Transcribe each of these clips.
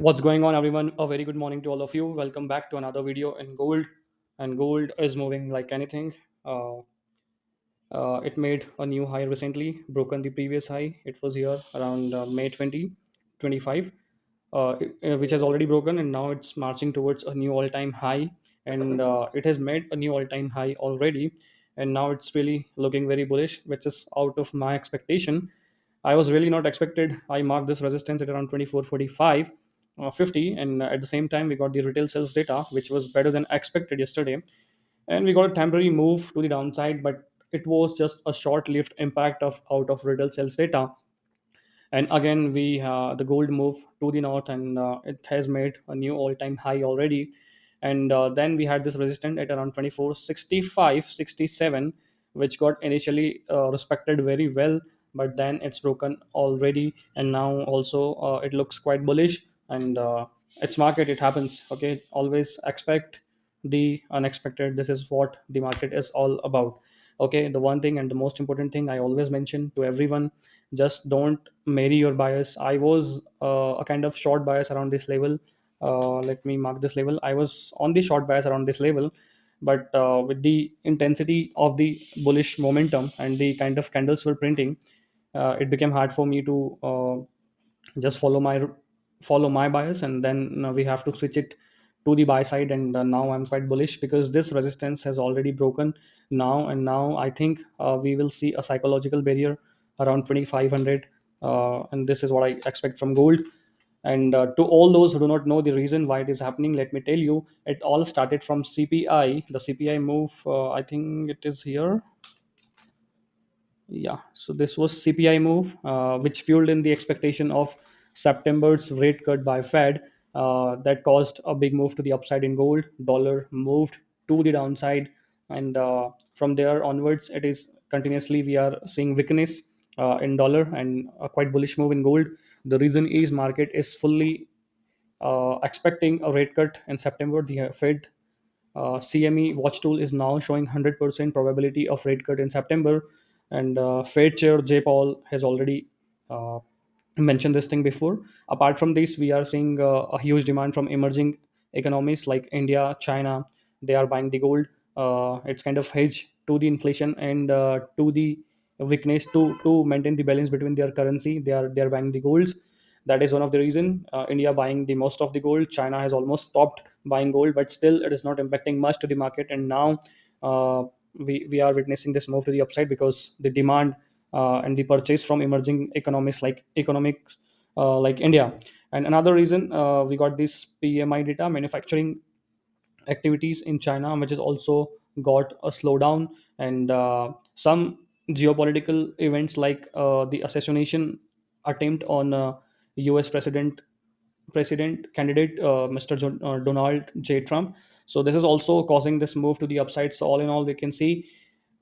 What's going on, everyone? A very good morning to all of you. Welcome back to another video in gold. And gold is moving like anything. Uh, it made a new high recently, broken the previous high. It was here around May 2025, which has already broken, and now it's marching towards a new all-time high. And it has made a new all-time high already, and now it's really looking very bullish, which is out of my expectation. I was really not expected. I marked this resistance at around 24.45, 50, and at the same time we got the retail sales data, which was better than expected yesterday, and we got a temporary move to the downside, but it was just a short-lived impact of out of retail sales data. And again we the gold move to the north, and it has made a new all-time high already. And then we had this resistance at around 24.65, 67, which got initially respected very well, but then it's broken already, and now also it looks quite bullish. And it's market, it happens. Okay, always expect the unexpected. This is what the market is all about. Okay, the one thing and the most important thing I always mention to everyone: just don't marry your bias. I was a kind of short bias around this level. Let me mark this level. I was on the short bias around this level, but with the intensity of the bullish momentum and the kind of candles were printing, it became hard for me to just follow my bias, and then we have to switch it to the buy side. And now I'm quite bullish because this resistance has already broken now, and now I think we will see a psychological barrier around 2500, and this is what I expect from gold. And to all those who do not know the reason why it is happening, let me tell you, it all started from CPI. The CPI move, I think it is here. Yeah, so this was CPI move, which fueled in the expectation of September's rate cut by Fed. That caused a big move to the upside in gold. Dollar moved to the downside, and from there onwards, it is continuously we are seeing weakness in dollar and a quite bullish move in gold. The reason is market is fully expecting a rate cut in September. The Fed CME watch tool is now showing 100% probability of rate cut in September, and Fed Chair J. Paul has already uh, mentioned this thing before. Apart from this, we are seeing a huge demand from emerging economies like India, China. They are buying the gold. It's kind of hedge to the inflation and to the weakness to maintain the balance between their currency. They are buying the golds. That is one of the reason. India buying the most of the gold. China has almost stopped buying gold, but still it is not impacting much to the market. And now we are witnessing this move to the upside because the demand and the purchase from emerging economies like India. And another reason, we got this PMI data, manufacturing activities in China, which has also got a slowdown. And some geopolitical events like the assassination attempt on US president candidate, Mr. Donald J. Trump. So this is also causing this move to the upside. So all in all, we can see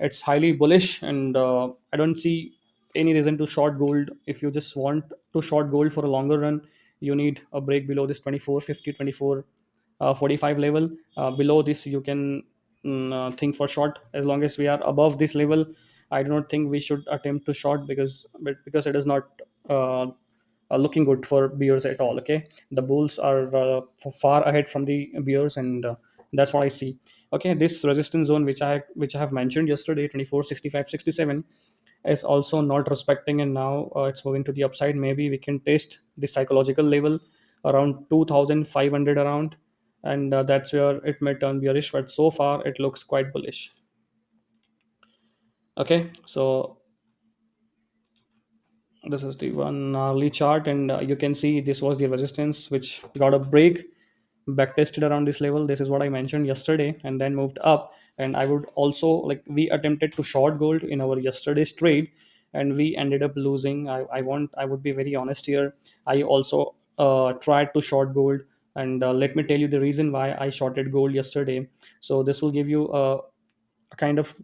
it's highly bullish, and I don't see any reason to short gold. If you just want to short gold for a longer run, you need a break below this 24.50, 24.45 level. Below this, you can think for short. As long as we are above this level, I do not think we should attempt to short, because it is not looking good for bears at all. Okay, the bulls are far ahead from the bears, and that's what I see. Okay, this resistance zone which I have mentioned yesterday, 24.65, 67, is also not respecting, and now it's moving to the upside. Maybe we can test the psychological level around 2500 around, and that's where it may turn bearish, but so far it looks quite bullish. Okay, so this is the one hourly chart, and you can see this was the resistance which got a break, back tested around this level. This is what I mentioned yesterday, and then moved up. And I would also, like, we attempted to short gold in our yesterday's trade, and we ended up losing. I would be very honest here. I also tried to short gold, and let me tell you the reason why I shorted gold yesterday. So this will give you a kind of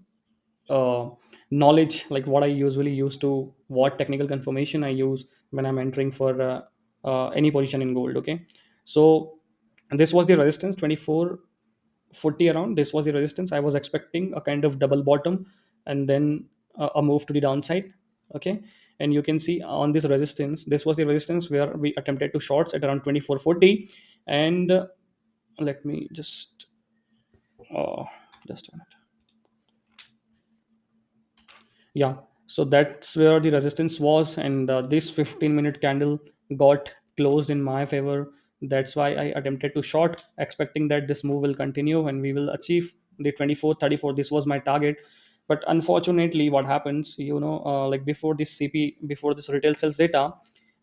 uh, knowledge, like what I usually use to what technical confirmation I use when I'm entering for any position in gold. Okay, so this was the resistance 24.40 around. This was the resistance. I was expecting a kind of double bottom, and then a move to the downside. Okay, and you can see on this resistance, this was the resistance where we attempted to shorts at around 2440. And let me uh, just a minute. Yeah, so that's where the resistance was, and this 15-minute candle got closed in my favor. That's why I attempted to short, expecting that this move will continue and we will achieve the 2434. This was my target. But unfortunately, what happens, like before this CP, before this retail sales data,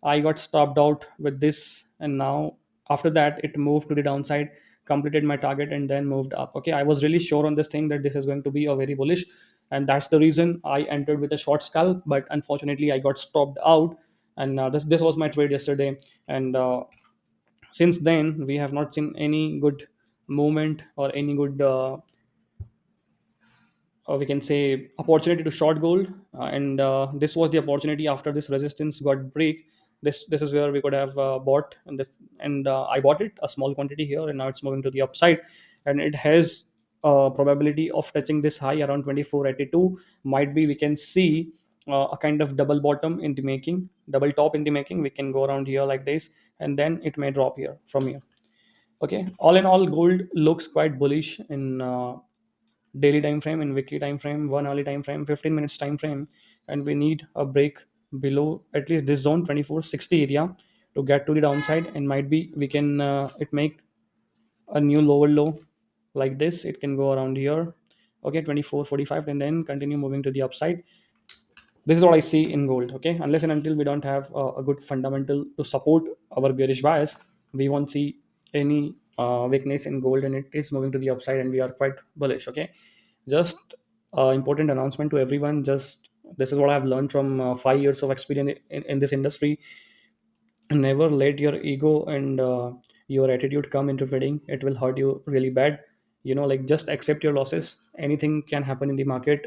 I got stopped out with this, and now after that it moved to the downside, completed my target, and then moved up. Okay, I was really sure on this thing that this is going to be a very bullish, and that's the reason I entered with a short scalp. But unfortunately, I got stopped out, and this was my trade yesterday. And since then, we have not seen any good movement or any good or we can say opportunity to short gold. And this was the opportunity after this resistance got break. This is where we could have bought, and this, and I bought it a small quantity here, and now it's moving to the upside, and it has probability of touching this high around 2482. Might be we can see a kind of double bottom in the making, double top in the making. We can go around here like this, and then it may drop here from here. Okay, all in all, gold looks quite bullish in daily time frame, in weekly time frame, 1 hourly time frame, 15 minutes time frame, and we need a break below at least this zone 2460 area to get to the downside. And might be we can it make a new lower low like this. It can go around here, okay, 2445, and then continue moving to the upside. This is what I see in gold. Okay, unless and until we don't have a good fundamental to support our bearish bias, we won't see any weakness in gold, and it is moving to the upside, and we are quite bullish. Okay, just important announcement to everyone. Just this is what I've learned from 5 years of experience in this industry. Never let your ego and your attitude come into trading. It will hurt you really bad. Like, just accept your losses. Anything can happen in the market.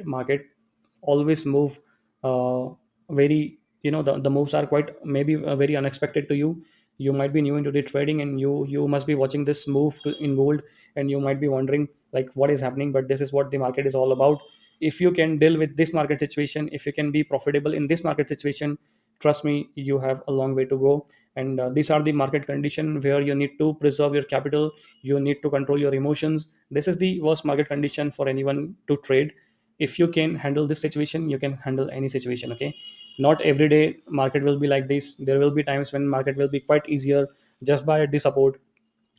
Always move very, the moves are quite maybe very unexpected to you. You might be new into the trading, and you must be watching this move in gold, and you might be wondering like what is happening. But this is what the market is all about. If you can deal with this market situation, if you can be profitable in this market situation, trust me, you have a long way to go. And these are the market condition where you need to preserve your capital. You need to control your emotions. This is the worst market condition for anyone to trade. If you can handle this situation, you can handle any situation. Okay, not every day market will be like this. There will be times when market will be quite easier. Just buy at the support,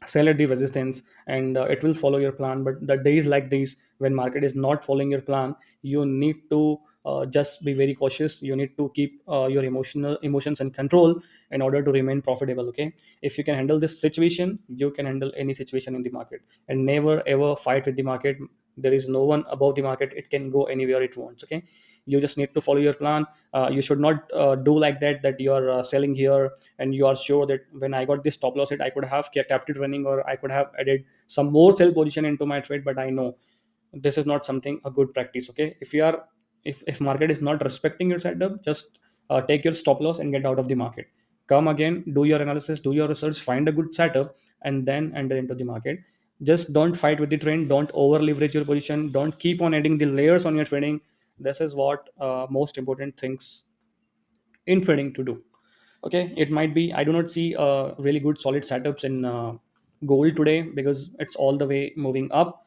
sell at the resistance, and it will follow your plan. But the days like these when market is not following your plan, you need to just be very cautious. You need to keep your emotions in control in order to remain profitable. Okay, if you can handle this situation, you can handle any situation in the market. And never ever fight with the market. There is no one above the market. It can go anywhere it wants. Okay, you just need to follow your plan. You should not do like that you are selling here, and you are sure that when I got this stop loss hit, I could have kept it running, or I could have added some more sell position into my trade. But I know this is not something a good practice. Okay, if market is not respecting your setup, just take your stop loss and get out of the market. Come again, do your analysis, do your research, find a good setup, and then enter into the market. Just don't fight with the trend. Don't over leverage your position. Don't keep on adding the layers on your trading. This is what most important things in trading to do. Okay, it might be I do not see really good solid setups in gold today, because it's all the way moving up.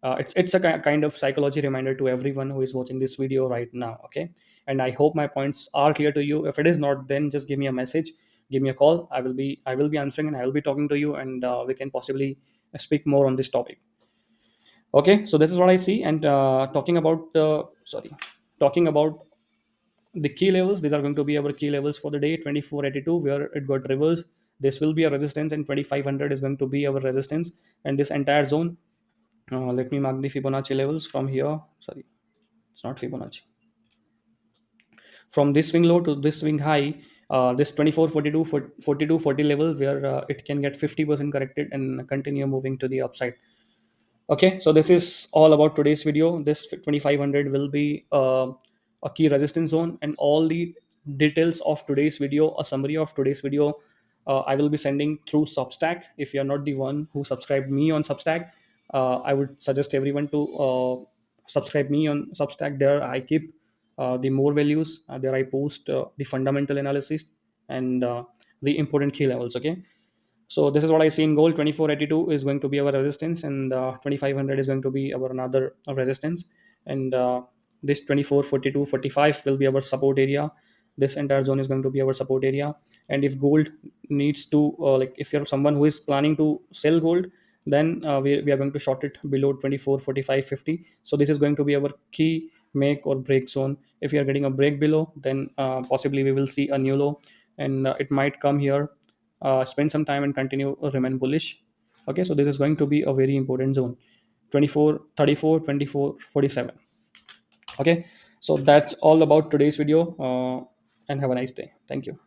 It's a kind of psychology reminder to everyone who is watching this video right now. Okay, and I hope my points are clear to you. If it is not, then just give me a message, give me a call. I will be answering, and I will be talking to you, and we can possibly speak more on this topic. Okay, so this is what I see. And talking about the key levels, these are going to be our key levels for the day: 2482 where it got reversed. This will be a resistance, and 2500 is going to be our resistance. And this entire zone, let me mark the Fibonacci levels from here. Sorry, it's not Fibonacci. From this swing low to this swing high, this 24 42 42 40 level, where it can get 50% corrected and continue moving to the upside. Okay, so this is all about today's video. This 2500 will be a key resistance zone, and all the details of today's video, a summary of today's video, I will be sending through Substack. If you're not the one who subscribed me on Substack, I would suggest everyone to subscribe me on Substack. There I keep the more values. There I post the fundamental analysis and the important key levels. Okay, so this is what I see in gold. 2482 is going to be our resistance, and 2500 is going to be our another resistance, and this 24, 42, 45 will be our support area. This entire zone is going to be our support area. And if gold needs to like, if you're someone who is planning to sell gold, then we are going to short it below 24, 45, 50. So this is going to be our key make or break zone. If you are getting a break below, then possibly we will see a new low, and it might come here, spend some time and continue remain bullish. Okay, so this is going to be a very important zone, 24, 34, 24, 47. Okay, so that's all about today's video, and have a nice day. Thank you.